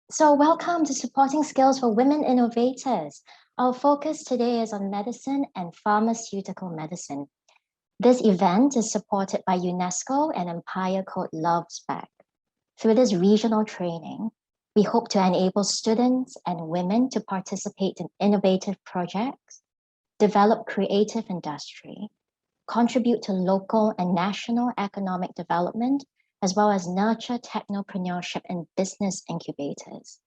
So welcome to Supporting Skills for Women Innovators. Our focus today is on medicine and pharmaceutical medicine. This event is supported by UNESCO and Empire Code Loves Back. Through this regional training, we hope to enable students and women to participate in innovative projects, develop creative industry, contribute to local and national economic development, as well as nurture technopreneurship and business incubators.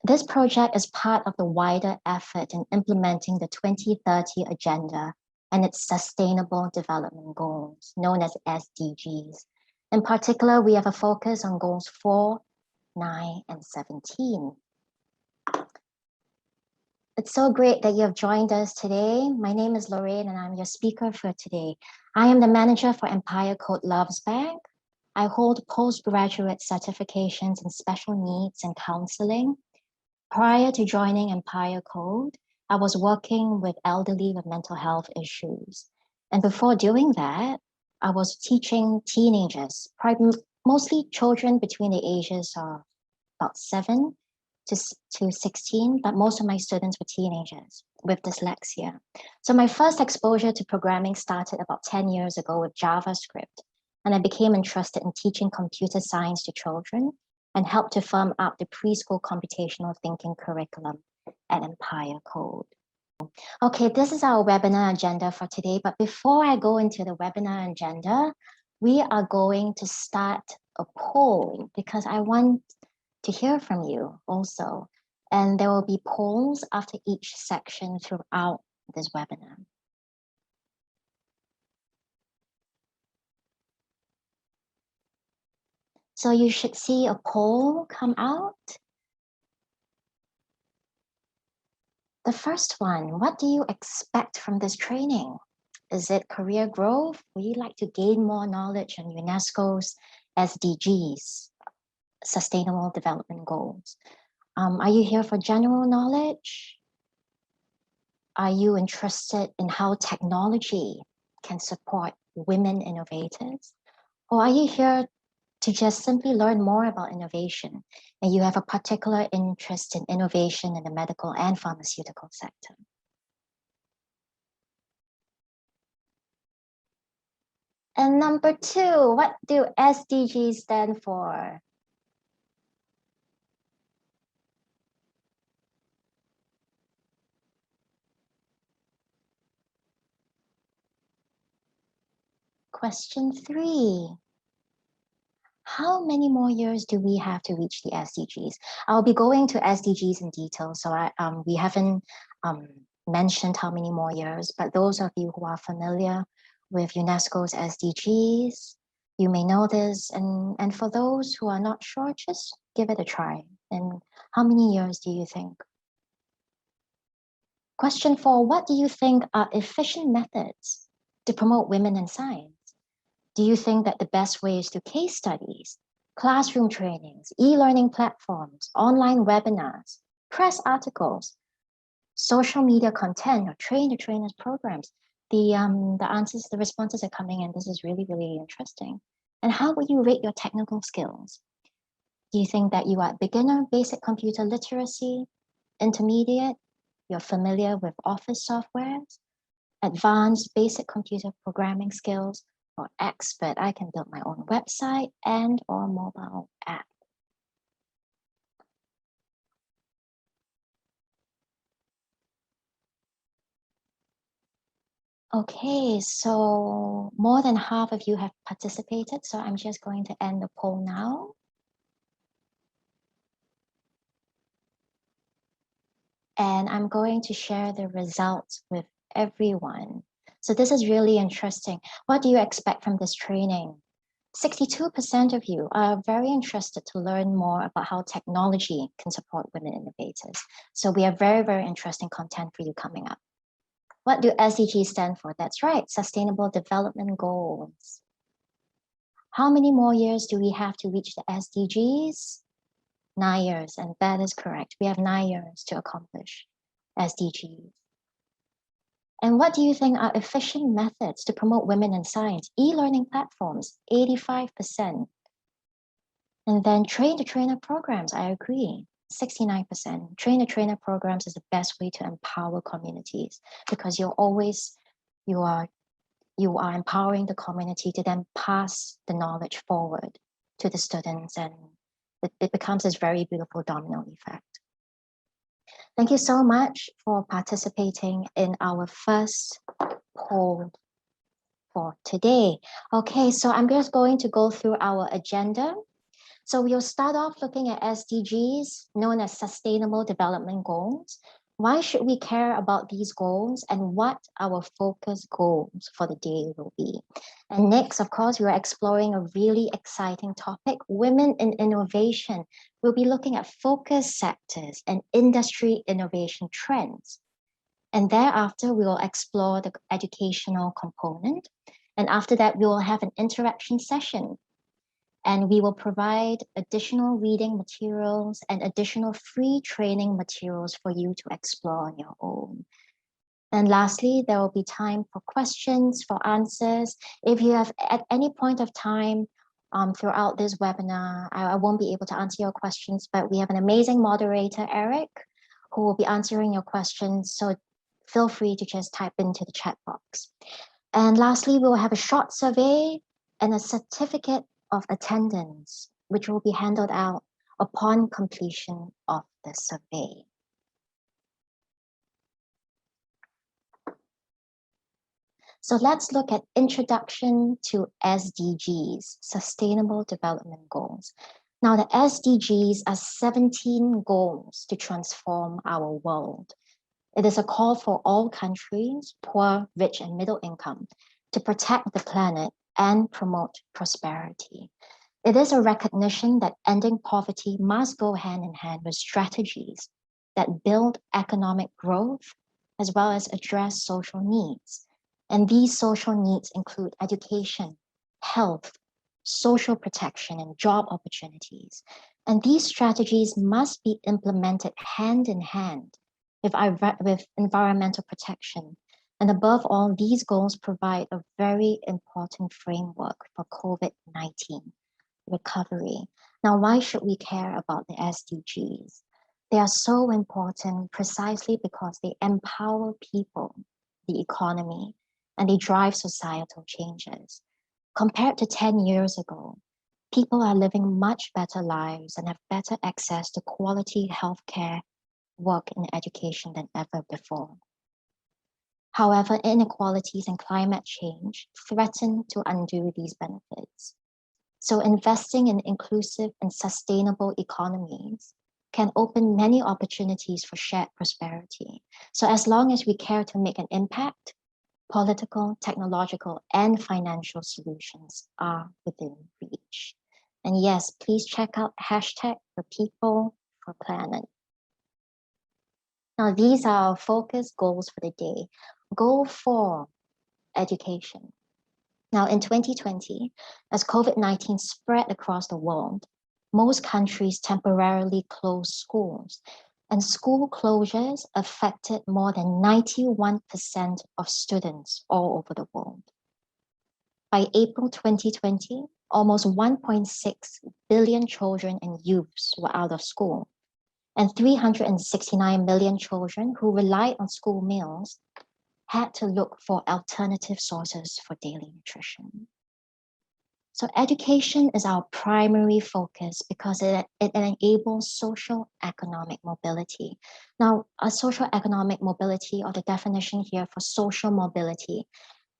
This project is part of the wider effort in implementing the 2030 Agenda and its Sustainable Development Goals, known as SDGs. In particular, we have a focus on goals 4, 9, and 17. It's so great that you have joined us today. My name is Lorraine and I'm your speaker for today. I am the manager for Empire Code Loves Bank. I hold postgraduate certifications in special needs and counseling. Prior to joining Empire Code, I was working with elderly with mental health issues. And before doing that, I was teaching teenagers, mostly children between the ages of about 7 to 16, but most of my students were teenagers with dyslexia. So my first exposure to programming started about 10 years ago with JavaScript, and I became interested in teaching computer science to children and helped to firm up the preschool computational thinking curriculum at Empire Code. Okay, this is our webinar agenda for today, but before I go into the webinar agenda, we are going to start a poll because I want to hear from you also. And there will be polls after each section throughout this webinar. So you should see a poll come out. The first one, what do you expect from this training? Is it career growth? Would you like to gain more knowledge on UNESCO's SDGs, Sustainable Development Goals? Are you here for general knowledge? Are you interested in how technology can support women innovators? Or are you here to just simply learn more about innovation and you have a particular interest in innovation in the medical and pharmaceutical sector? And number 2, what do SDGs stand for? Question 3. How many more years do we have to reach the SDGs? I'll be going to SDGs in detail, so we haven't mentioned how many more years, but those of you who are familiar with UNESCO's SDGs, you may know this, and for those who are not sure, just give it a try. And how many years do you think? Question 4, what do you think are efficient methods to promote women in science? Do you think that the best way is through case studies, classroom trainings, e-learning platforms, online webinars, press articles, social media content, or train-the-trainers programs? The answers, the responses are coming in. This is really, really interesting. And how would you rate your technical skills? Do you think that you are beginner, basic computer literacy, intermediate, you're familiar with office softwares, advanced basic computer programming skills, or expert, I can build my own website and or mobile app? Okay, so more than half of you have participated, so I'm just going to end the poll now. And I'm going to share the results with everyone. So this is really interesting. What do you expect from this training? 62% of you are very interested to learn more about how technology can support women innovators. So we have very, very interesting content for you coming up. What do SDGs stand for? That's right, Sustainable Development Goals. How many more years do we have to reach the SDGs? 9 years, and that is correct. We have 9 years to accomplish SDGs. And what do you think are efficient methods to promote women in science? E-learning platforms, 85%. And then train-the-trainer programs, I agree. 69%. Train-the-trainer programs is the best way to empower communities because you are empowering the community to then pass the knowledge forward to the students, and it becomes this very beautiful domino effect. Thank you so much for participating in our first poll for today. Okay, so I'm just going to go through our agenda. So we'll start off looking at SDGs, known as Sustainable Development Goals. Why should we care about these goals and what our focus goals for the day will be? And next, of course, we're exploring a really exciting topic, women in innovation. We'll be looking at focus sectors and industry innovation trends. And thereafter, we will explore the educational component. And after that, we will have an interaction session. And we will provide additional reading materials and additional free training materials for you to explore on your own. And lastly, there will be time for questions, for answers. If you have at any point of time throughout this webinar, I won't be able to answer your questions, but we have an amazing moderator, Eric, who will be answering your questions. So feel free to just type into the chat box. And lastly, we will have a short survey and a certificate of attendance, which will be handed out upon completion of the survey. So let's look at Introduction to SDGs, Sustainable Development Goals. Now, the SDGs are 17 goals to transform our world. It is a call for all countries, poor, rich, and middle income, to protect the planet and promote prosperity. It is a recognition that ending poverty must go hand in hand with strategies that build economic growth as well as address social needs. And these social needs include education, health, social protection, and job opportunities. And these strategies must be implemented hand in hand with environmental protection. And above all, these goals provide a very important framework for COVID-19 recovery. Now, why should we care about the SDGs? They are so important precisely because they empower people, the economy, and they drive societal changes. Compared to 10 years ago, people are living much better lives and have better access to quality healthcare, work, and education than ever before. However, inequalities and climate change threaten to undo these benefits. So investing in inclusive and sustainable economies can open many opportunities for shared prosperity. So as long as we care to make an impact, political, technological, and financial solutions are within reach. And yes, please check out hashtag for people for planet. Now, these are our focus goals for the day. Goal 4, education. Now, in 2020, as COVID-19 spread across the world, most countries temporarily closed schools, and school closures affected more than 91% of students all over the world. By April 2020, almost 1.6 billion children and youths were out of school, and 369 million children who relied on school meals had to look for alternative sources for daily nutrition. So education is our primary focus because it enables social economic mobility. Now, a social economic mobility, or the definition here for social mobility,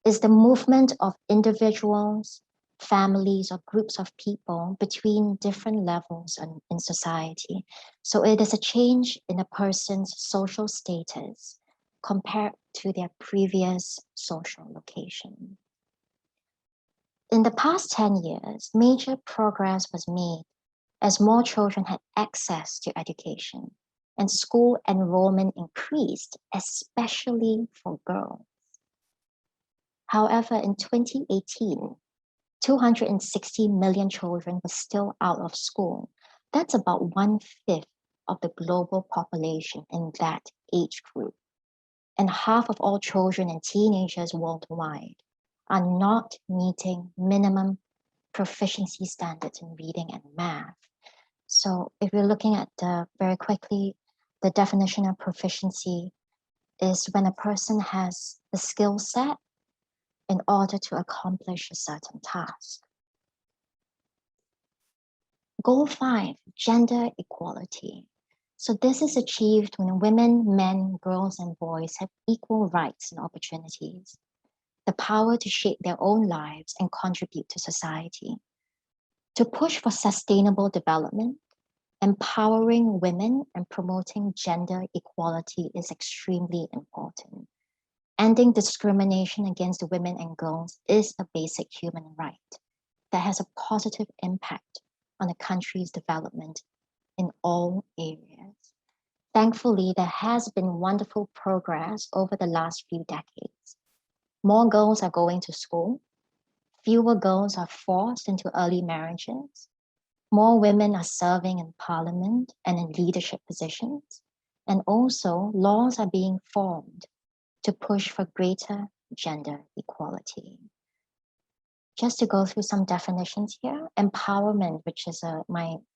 is the movement of individuals, families, or groups of people between different levels in society. So it is a change in a person's social status compared to their previous social location. In the past 10 years, major progress was made as more children had access to education and school enrollment increased, especially for girls. However, in 2018, 260 million children were still out of school. That's about 1/5 of the global population in that age group. And half of all children and teenagers worldwide are not meeting minimum proficiency standards in reading and math. So if we're looking at very quickly, the definition of proficiency is when a person has the skill set in order to accomplish a certain task. Goal 5, gender equality. So this is achieved when women, men, girls, and boys have equal rights and opportunities, the power to shape their own lives and contribute to society. To push for sustainable development, empowering women and promoting gender equality is extremely important. Ending discrimination against women and girls is a basic human right that has a positive impact on a country's development in all areas. Thankfully, there has been wonderful progress over the last few decades. More girls are going to school. Fewer girls are forced into early marriages. More women are serving in parliament and in leadership positions. And also, laws are being formed to push for greater gender equality. Just to go through some definitions here, empowerment, which is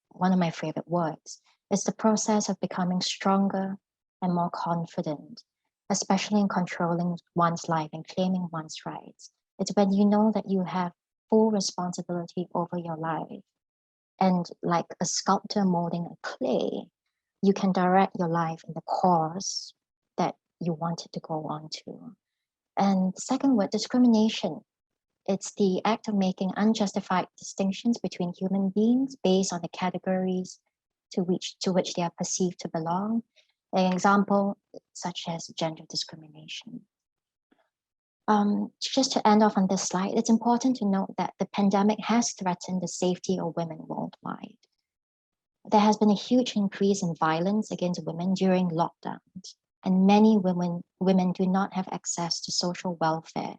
one of my favorite words, is the process of becoming stronger and more confident, especially in controlling one's life and claiming one's rights. It's when you know that you have full responsibility over your life. And like a sculptor molding a clay, you can direct your life in the course that you want it to go on to. And the second word, discrimination. It's the act of making unjustified distinctions between human beings based on the categories to which they are perceived to belong. An example, such as gender discrimination. Just to end off on this slide, it's important to note that the pandemic has threatened the safety of women worldwide. There has been a huge increase in violence against women during lockdowns, and many women do not have access to social welfare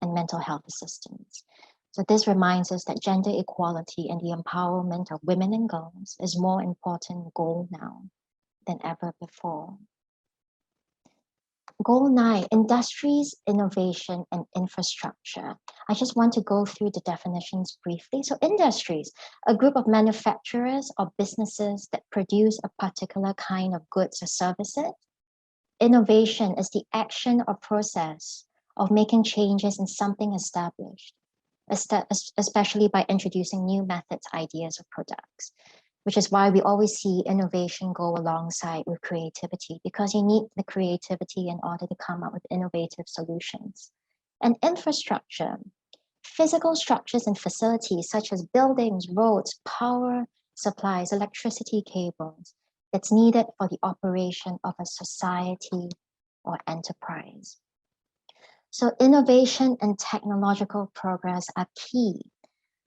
and mental health assistance. So this reminds us that gender equality and the empowerment of women and girls is more important goal now than ever before. Goal 9, industries, innovation, and infrastructure. I just want to go through the definitions briefly. So industries, a group of manufacturers or businesses that produce a particular kind of goods or services. Innovation is the action or process of making changes in something established, especially by introducing new methods, ideas, or products, which is why we always see innovation go alongside with creativity, because you need the creativity in order to come up with innovative solutions. And infrastructure, physical structures and facilities such as buildings, roads, power supplies, electricity cables, that's needed for the operation of a society or enterprise. So innovation and technological progress are key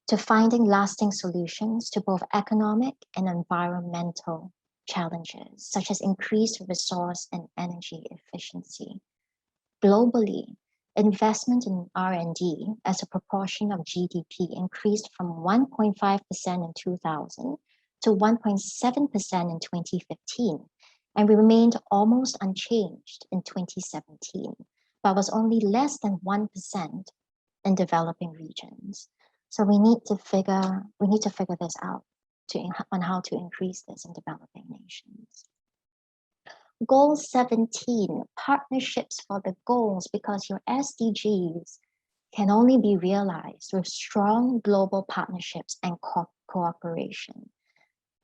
to finding lasting solutions to both economic and environmental challenges, such as increased resource and energy efficiency. Globally, investment in R&D as a proportion of GDP increased from 1.5% in 2000 to 1.7% in 2015, and remained almost unchanged in 2017, but was only less than 1% in developing regions. So we need to figure this out on how to increase this in developing nations. Goal 17, partnerships for the goals, because your SDGs can only be realized with strong global partnerships and cooperation.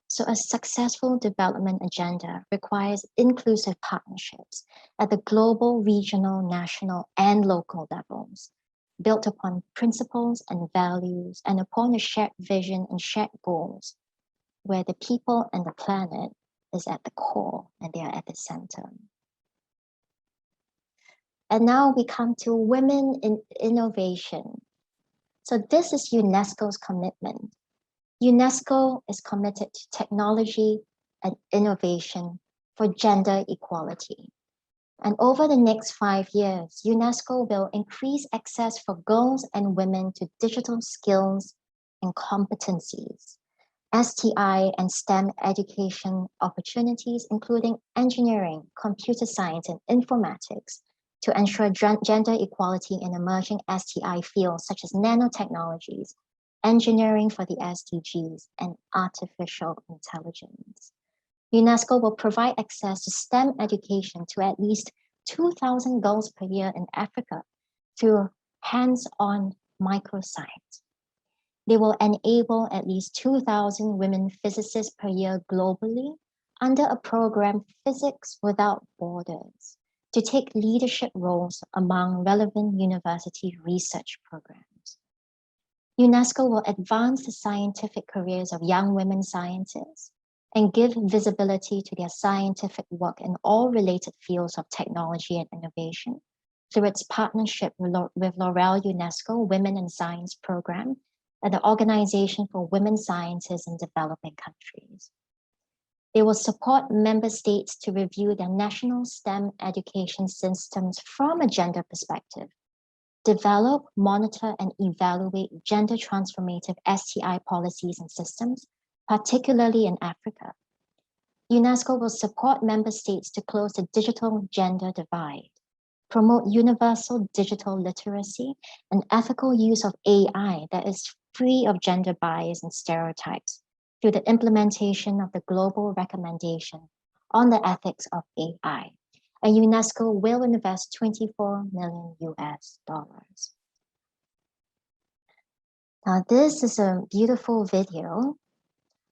So a successful development agenda requires inclusive partnerships at the global, regional, national, and local levels, built upon principles and values and upon a shared vision and shared goals, where the people and the planet is at the core and they are at the center. And now we come to women in innovation. So this is UNESCO's commitment. UNESCO is committed to technology and innovation for gender equality. And over the next 5 years, UNESCO will increase access for girls and women to digital skills and competencies, STI and STEM education opportunities, including engineering, computer science, and informatics, to ensure gender equality in emerging STI fields such as nanotechnologies, engineering for the SDGs, and artificial intelligence. UNESCO will provide access to STEM education to at least 2,000 girls per year in Africa through hands-on microscience. They will enable at least 2,000 women physicists per year globally under a program, Physics Without Borders, to take leadership roles among relevant university research programs. UNESCO will advance the scientific careers of young women scientists and give visibility to their scientific work in all related fields of technology and innovation through its partnership with L'Oréal UNESCO Women in Science Program and the Organization for Women Scientists in Developing Countries. They will support member states to review their national STEM education systems from a gender perspective, develop, monitor, and evaluate gender transformative STI policies and systems, particularly in Africa. UNESCO will support member states to close the digital gender divide, promote universal digital literacy, and ethical use of AI that is free of gender bias and stereotypes through the implementation of the global recommendation on the ethics of AI. And UNESCO will invest $24 million US. Now, this is a beautiful video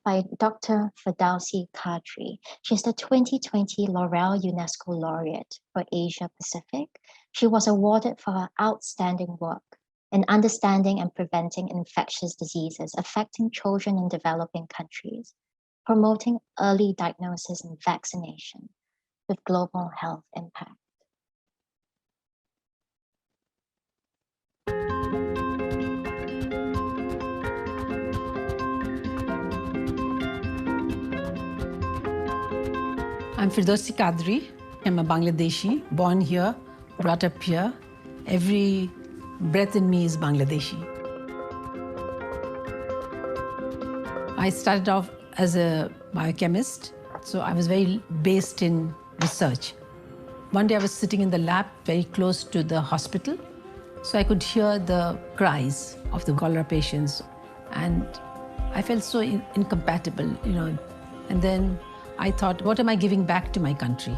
by Dr. Firdausi Kadri. She's the 2020 L'Oréal UNESCO Laureate for Asia Pacific. She was awarded for her outstanding work in understanding and preventing infectious diseases affecting children in developing countries, promoting early diagnosis and vaccination with global health impact. I'm Firdausi Kadri. I'm a Bangladeshi, born here, brought up here. Every breath in me is Bangladeshi. I started off as a biochemist, so I was very based in research. One day I was sitting in the lab very close to the hospital, so I could hear the cries of the cholera patients, and I felt so incompatible, And then I thought, what am I giving back to my country?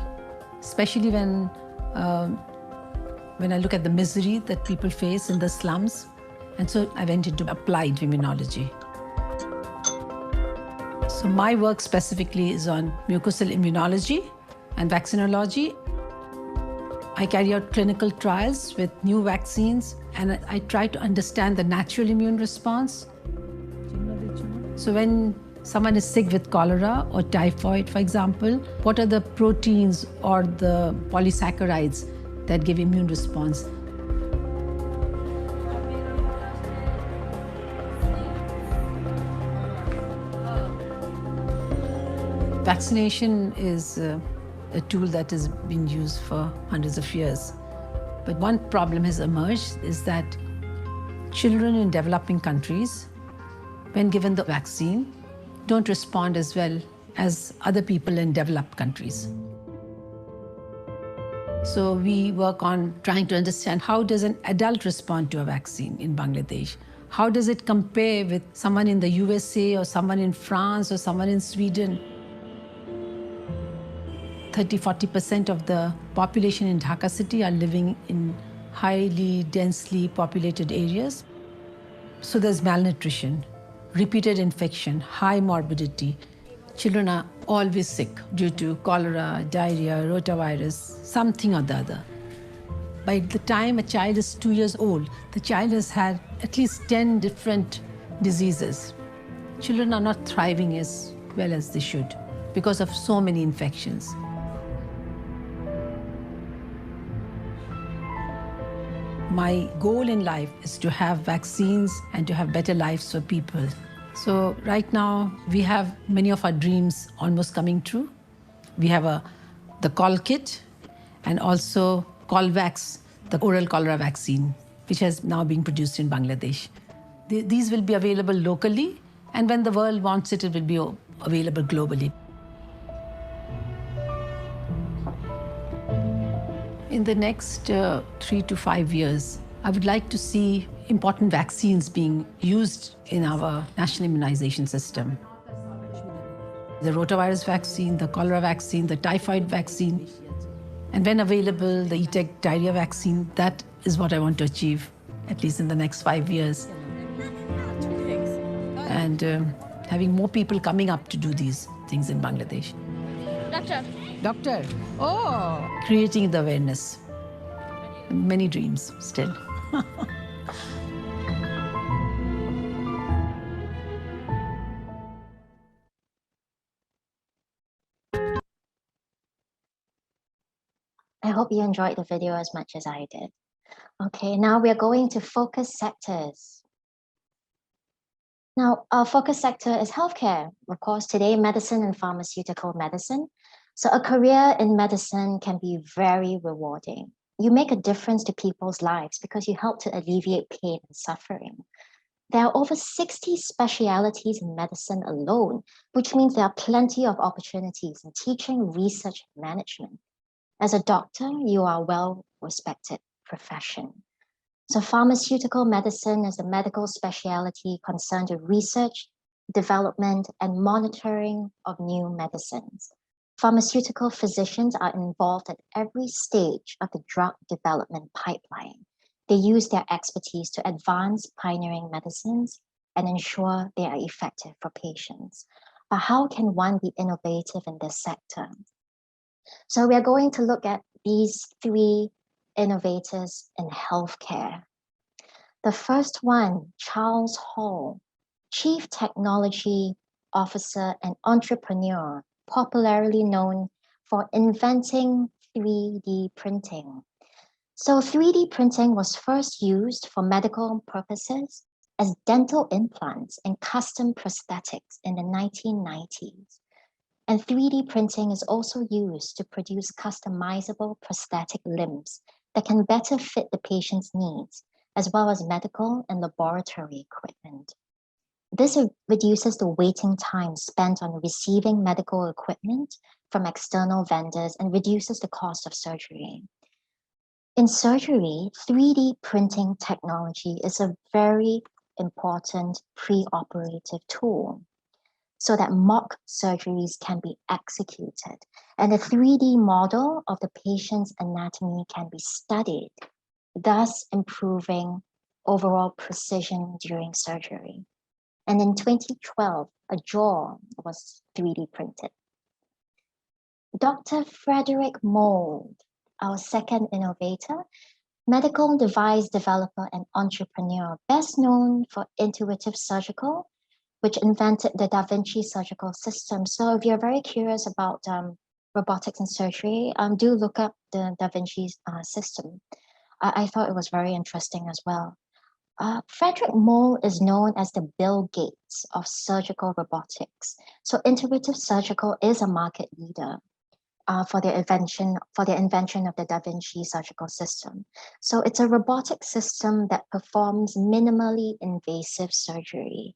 Especially when I look at the misery that people face in the slums. And so I went into applied immunology. So my work specifically is on mucosal immunology and vaccinology. I carry out clinical trials with new vaccines, and I try to understand the natural immune response. So when someone is sick with cholera or typhoid, for example, what are the proteins or the polysaccharides that give immune response? Vaccination is a tool that has been used for hundreds of years. But one problem has emerged is that children in developing countries, when given the vaccine, don't respond as well as other people in developed countries. So we work on trying to understand how does an adult respond to a vaccine in Bangladesh? How does it compare with someone in the USA or someone in France or someone in Sweden? 30–40% of the population in Dhaka city are living in highly densely populated areas. So there's malnutrition, repeated infection, high morbidity. Children are always sick due to cholera, diarrhea, rotavirus, something or the other. By the time a child is 2 years old, the child has had at least 10 different diseases. Children are not thriving as well as they should because of so many infections. My goal in life is to have vaccines and to have better lives for people. So right now, we have many of our dreams almost coming true. We have the Col kit and also Colvax, the oral cholera vaccine, which has now been produced in Bangladesh. These will be available locally, and when the world wants it, it will be available globally. In the next 3 to 5 years, I would like to see important vaccines being used in our national immunization system. The rotavirus vaccine, the cholera vaccine, the typhoid vaccine, and when available, the ETEC diarrhea vaccine. That is what I want to achieve, at least in the next 5 years. And having more people coming up to do these things in Bangladesh. Doctor. Doctor. Oh. Creating the awareness. Many dreams still. I hope you enjoyed the video as much as I did. Okay, now we are going to focus sectors. Now, our focus sector is healthcare. Of course, today, medicine and pharmaceutical medicine. So a career in medicine can be very rewarding. You make a difference to people's lives because you help to alleviate pain and suffering. There are over 60 specialities in medicine alone, which means there are plenty of opportunities in teaching, research, and management. As a doctor, you are a well-respected profession. So pharmaceutical medicine is a medical specialty concerned with research, development, and monitoring of new medicines. Pharmaceutical physicians are involved at every stage of the drug development pipeline. They use their expertise to advance pioneering medicines and ensure they are effective for patients. But how can one be innovative in this sector? So we are going to look at these three innovators in healthcare. The first one, Charles Hall, Chief Technology Officer and entrepreneur, popularly known for inventing 3D printing. So 3D printing was first used for medical purposes as dental implants and custom prosthetics in the 1990s. And 3D printing is also used to produce customizable prosthetic limbs that can better fit the patient's needs, as well as medical and laboratory equipment. This reduces the waiting time spent on receiving medical equipment from external vendors and reduces the cost of surgery. In surgery, 3D printing technology is a very important pre-operative tool so that mock surgeries can be executed. And a 3D model of the patient's anatomy can be studied, thus improving overall precision during surgery. And in 2012, a jaw was 3D printed. Dr. Frederick Mould, our second innovator, medical device developer and entrepreneur, best known for Intuitive Surgical, which invented the Da Vinci surgical system. So if you're very curious about robotics and surgery, do look up the Da Vinci system. I thought it was very interesting as well. Frederick Mould is known as the Bill Gates of surgical robotics. So Intuitive Surgical is a market leader for their invention of the Da Vinci surgical system. So it's a robotic system that performs minimally invasive surgery.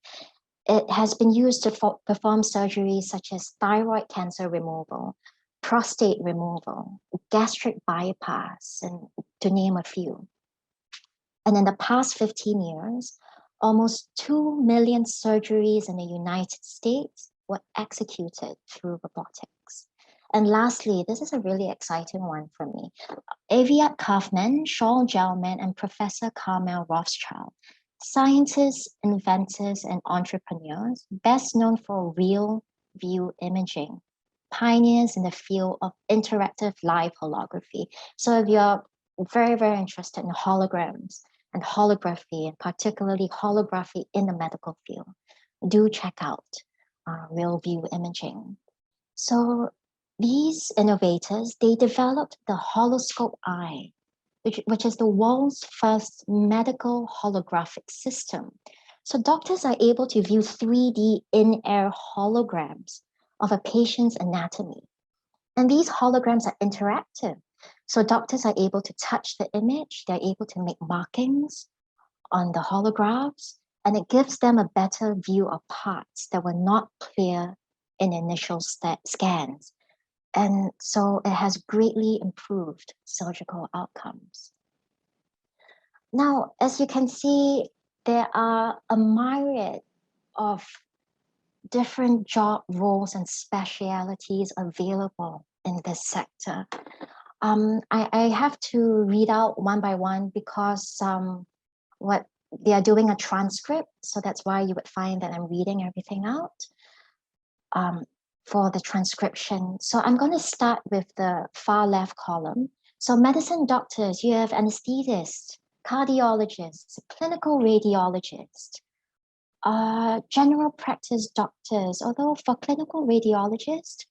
It has been used to perform surgeries such as thyroid cancer removal, prostate removal, gastric bypass, and to name a few. And in the past 15 years, almost 2 million surgeries in the United States were executed through robotics. And lastly, this is a really exciting one for me. Aviat Kaufman, Shaul Gelman, and Professor Carmel Rothschild, scientists, inventors, and entrepreneurs, best known for real view imaging, pioneers in the field of interactive live holography. So if you're very, very interested in holograms and holography, and particularly holography in the medical field, do check out real view imaging. So these innovators, they developed the holoscope eye, which is the world's first medical holographic system. So doctors are able to view 3D in-air holograms of a patient's anatomy. And these holograms are interactive. So doctors are able to touch the image, they're able to make markings on the holographs, and it gives them a better view of parts that were not clear in initial scans. And so it has greatly improved surgical outcomes. Now, as you can see, there are a myriad of different job roles and specialities available in this sector. I have to read out one by one because what they are doing a transcript, so that's why you would find that I'm reading everything out for the transcription. So I'm going to start with the far left column. So medicine doctors, you have anesthetists, cardiologists, clinical radiologists, general practice doctors. Although for clinical radiologists,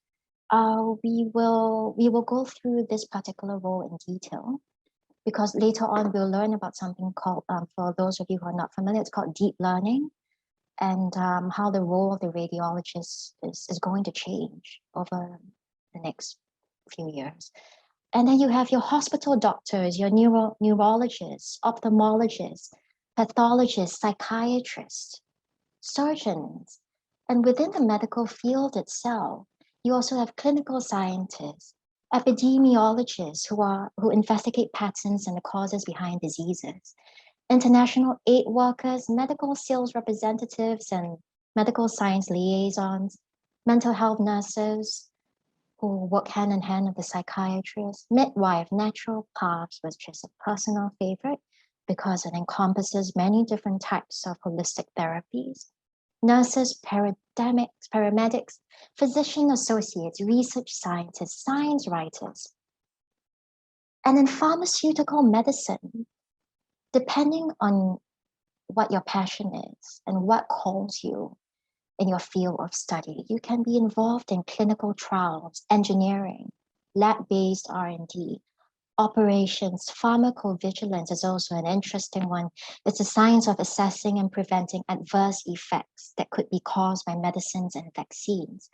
we will go through this particular role in detail, because later on we'll learn about something called, for those of you who are not familiar, it's called deep learning, and how the role of the radiologist is going to change over the next few years. And then you have your hospital doctors, your neurologists, ophthalmologists, pathologists, psychiatrists, surgeons. And within the medical field itself, you also have clinical scientists, epidemiologists who investigate patterns and the causes behind diseases, international aid workers, medical sales representatives and medical science liaisons, mental health nurses who work hand in hand with the psychiatrist, midwife, naturopaths, which is a personal favorite because it encompasses many different types of holistic therapies, nurses, paramedics, physician associates, research scientists, science writers. And in pharmaceutical medicine, depending on what your passion is and what calls you in your field of study, you can be involved in clinical trials, engineering, lab-based R&D, operations. Pharmacovigilance is also an interesting one. It's the science of assessing and preventing adverse effects that could be caused by medicines and vaccines.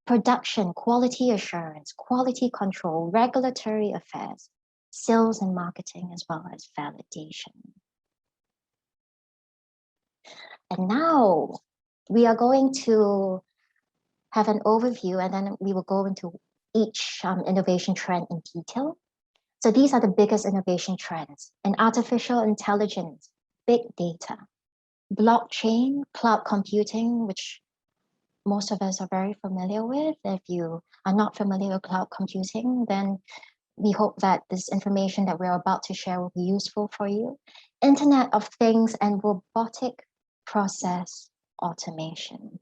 Production, quality assurance, quality control, regulatory affairs, sales and marketing, as well as validation. And now we are going to have an overview, and then we will go into each innovation trend in detail. So these are the biggest innovation trends in artificial intelligence, big data, blockchain, cloud computing, which most of us are very familiar with. If you are not familiar with cloud computing, then we hope that this information that we're about to share will be useful for you. Internet of Things and robotic process automation.